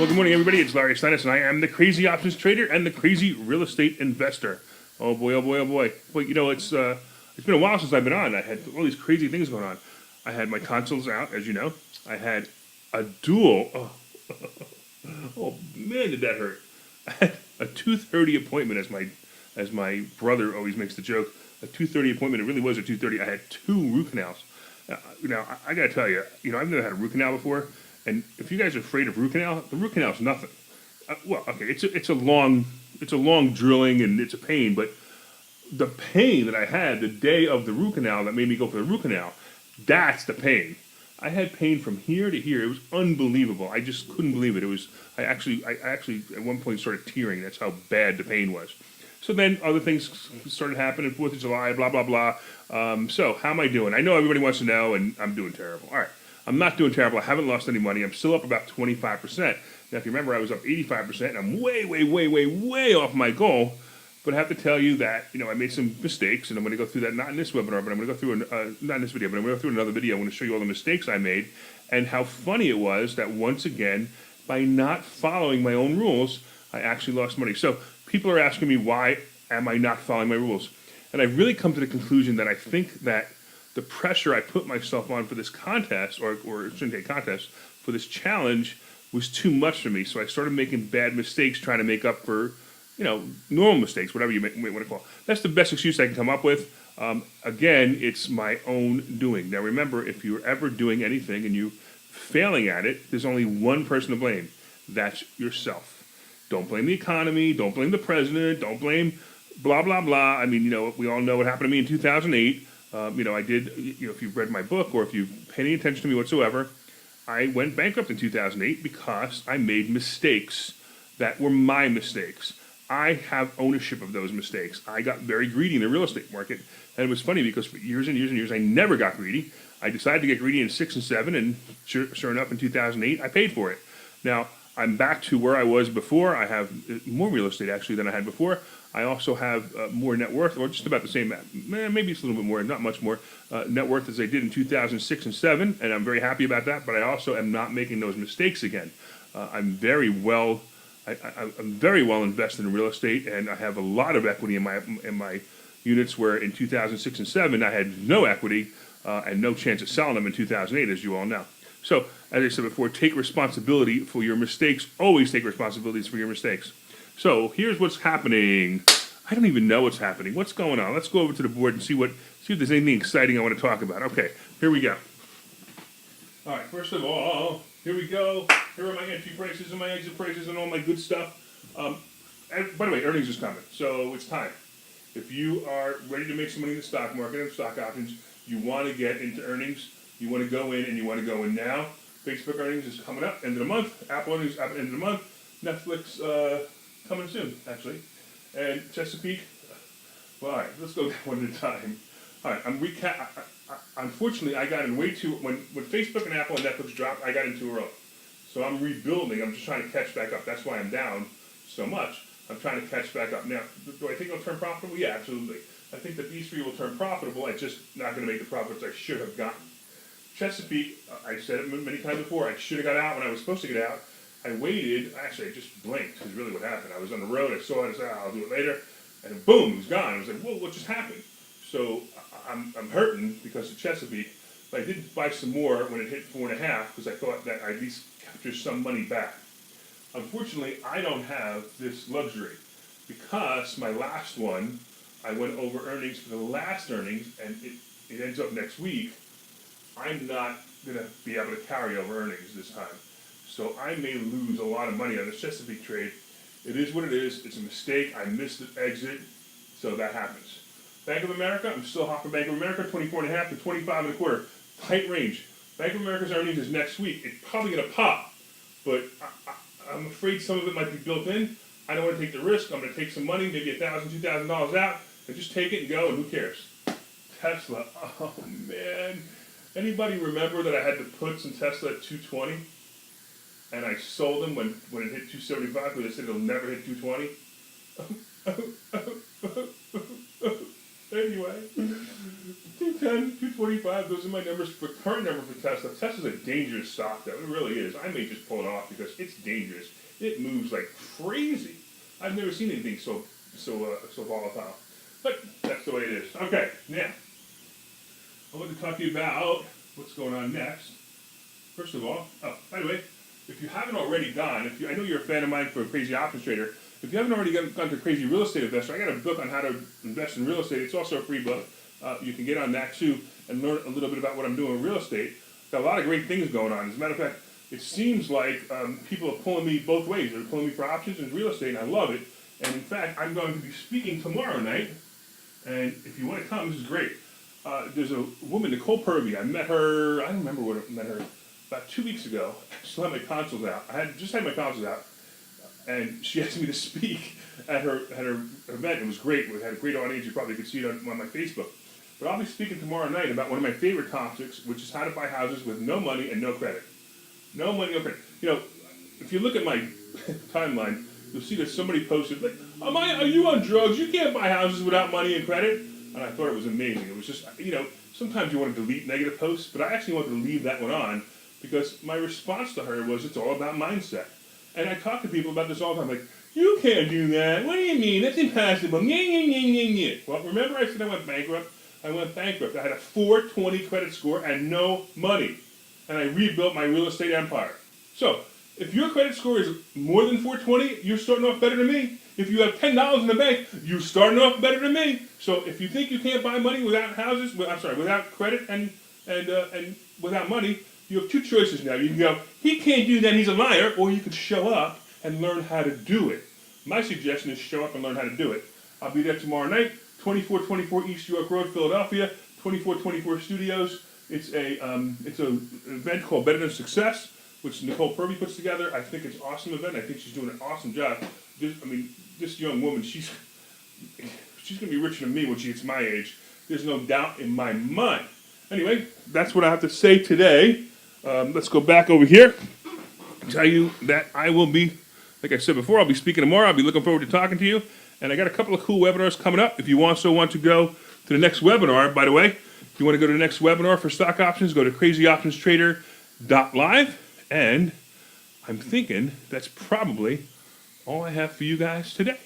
Well, good morning, everybody. It's Larry Steinitz, and I am the crazy options trader and the crazy real estate investor. Oh boy, oh boy, oh boy. Well, it's been a while since I've been on. I had all these crazy things going on. I had my consoles out, as you know. I had a dual. Oh man, did that hurt? I had a 2:30 appointment, as my brother always makes the joke. A 2:30 appointment. It really was a 2:30. I had two root canals. Now, I gotta tell you, I've never had a root canal before, and if you guys are afraid of root canal, the root canal is nothing. Well, okay, it's a long drilling and it's a pain, but the pain that I had the day of the root canal that made me go for the root canal, that's the pain. I had pain from here to here. It was unbelievable. I just couldn't believe it. I actually at one point started tearing. That's how bad the pain was. So then other things started happening, 4th of July, blah, blah, blah. So how am I doing? I know everybody wants to know, and I'm doing terrible. All right. I'm not doing terrible. I haven't lost any money. I'm still up about 25%. Now, if you remember, I was up 85%, and I'm way, way, way, way, way off my goal. But I have to tell you that, I made some mistakes, and I'm going to go through that, not in this webinar, but I'm going to go through, not in this video, but I'm going to go through another video. I'm going to show you all the mistakes I made and how funny it was that once again, by not following my own rules, I actually lost money. So people are asking me, why am I not following my rules? And I've really come to the conclusion that I think that the pressure I put myself on for this contest, or shouldn't say contest, for this challenge was too much for me. So I started making bad mistakes trying to make up for, normal mistakes, whatever you may want to call it. That's the best excuse I can come up with. Again, it's my own doing. Now remember, if you're ever doing anything and you failing at it, there's only one person to blame. That's yourself. Don't blame the economy. Don't blame the president. Don't blame blah, blah, blah. I mean, we all know what happened to me in 2008. I did, if you've read my book or if you've paid any attention to me whatsoever, I went bankrupt in 2008 because I made mistakes that were my mistakes. I have ownership of those mistakes. I got very greedy in the real estate market. And it was funny because for years and years and years, I never got greedy. I decided to get greedy in 6 and 7, and sure enough, in 2008, I paid for it. Now, I'm back to where I was before. I have more real estate, actually, than I had before. I also have more net worth, or just about the same, maybe it's a little bit more, not much more, net worth as I did in 2006 and 7, and I'm very happy about that, but I also am not making those mistakes again. I'm very well invested in real estate, and I have a lot of equity in my units, where in 2006 and 7, I had no equity and no chance of selling them in 2008, as you all know. So, as I said before, take responsibility for your mistakes. Always take responsibilities for your mistakes. So here's what's happening. I don't even know what's happening. What's going on? Let's go over to the board and see if there's anything exciting I want to talk about. Okay, here we go. All right, first of all, here we go. Here are my entry prices and my exit prices and all my good stuff. And by the way, earnings is coming, so it's time. If you are ready to make some money in the stock market and stock options, you want to get into earnings, you want to go in, and you want to go in now. Facebook earnings is coming up, end of the month. Apple earnings up, end of the month. Netflix coming soon, actually. And Chesapeake, well, all right, let's go one at a time. All right, unfortunately, I got in way too, when Facebook and Apple and Netflix dropped, I got in too early. So I'm rebuilding, I'm just trying to catch back up. That's why I'm down so much. I'm trying to catch back up. Now, do I think it'll turn profitable? Yeah, absolutely. I think that these three will turn profitable. I'm just not going to make the profits I should have gotten. Chesapeake, I said it many times before, I should have got out when I was supposed to get out. I waited, actually I just blinked, is really what happened. I was on the road, I saw it, I said, I'll do it later, and boom, it was gone. I was like, whoa, what just happened? So I'm hurting because of Chesapeake, but I did buy some more when it hit 4.5 because I thought that I'd at least capture some money back. Unfortunately, I don't have this luxury because my last one, I went over earnings for the last earnings, and it ends up next week. I'm not going to be able to carry over earnings this time. So I may lose a lot of money on this Chesapeake trade. It is what it is. It's a mistake. I missed the exit, so that happens. Bank of America, I'm still hot for Bank of America, 24.5 to 25.25. Tight range. Bank of America's earnings is next week. It's probably going to pop, but I'm afraid some of it might be built in. I don't want to take the risk. I'm going to take some money, maybe $1,000, $2,000 out, and just take it and go, and who cares? Tesla, oh man. Anybody remember that I had the puts in Tesla at 220? And I sold them when it hit 275 because I said it'll never hit 220. Anyway, 210, 245. Those are my numbers for current number for Tesla. Tesla's a dangerous stock, though. It really is. I may just pull it off because it's dangerous. It moves like crazy. I've never seen anything so volatile. But that's the way it is. Okay, now I want to talk to you about what's going on next. First of all, by the way, if you haven't already gone, I know you're a fan of mine for a Crazy Options Trader. If you haven't already gone to Crazy Real Estate Investor, I got a book on how to invest in real estate. It's also a free book. You can get on that too and learn a little bit about what I'm doing in real estate. Got a lot of great things going on. As a matter of fact, it seems like people are pulling me both ways. They're pulling me for options and real estate, and I love it. And in fact, I'm going to be speaking tomorrow night. And if you want to come, this is great. There's a woman, Nicole Purvey. I met her, I don't remember when I met her, about 2 weeks ago. I still had my consoles out. I had just had my consoles out. And she asked me to speak at her event. It was great. We had a great audience. You probably could see it on my Facebook. But I'll be speaking tomorrow night about one of my favorite topics, which is how to buy houses with no money and no credit. No money, no credit. You know, if you look at my timeline, you'll see that somebody posted, like, are you on drugs? You can't buy houses without money and credit. And I thought it was amazing. It was just, sometimes you want to delete negative posts, but I actually wanted to leave that one on because my response to her was it's all about mindset. And I talk to people about this all the time, like, you can't do that. What do you mean? That's impossible. Well, remember I said I went bankrupt? I went bankrupt. I had a 420 credit score and no money. And I rebuilt my real estate empire. So, if your credit score is more than 420, you're starting off better than me. If you have $10 in the bank, you're starting off better than me. So if you think you can't buy money without houses, without credit and without money, you have two choices now. You can go, he can't do that, he's a liar, or you could show up and learn how to do it. My suggestion is show up and learn how to do it. I'll be there tomorrow night, 2424 East York Road, Philadelphia, 2424 Studios. It's an event called Better Than Success, which Nicole Purvey puts together. I think it's an awesome event. I think she's doing an awesome job. This young woman, she's going to be richer than me when she gets my age. There's no doubt in my mind. Anyway, that's what I have to say today. Let's go back over here. Tell you that I will be, like I said before, I'll be speaking tomorrow. I'll be looking forward to talking to you. And I got a couple of cool webinars coming up. If you also want to go to the next webinar, by the way, if you want to go to the next webinar for stock options, go to crazyoptionstrader.live. And I'm thinking that's probably all I have for you guys today.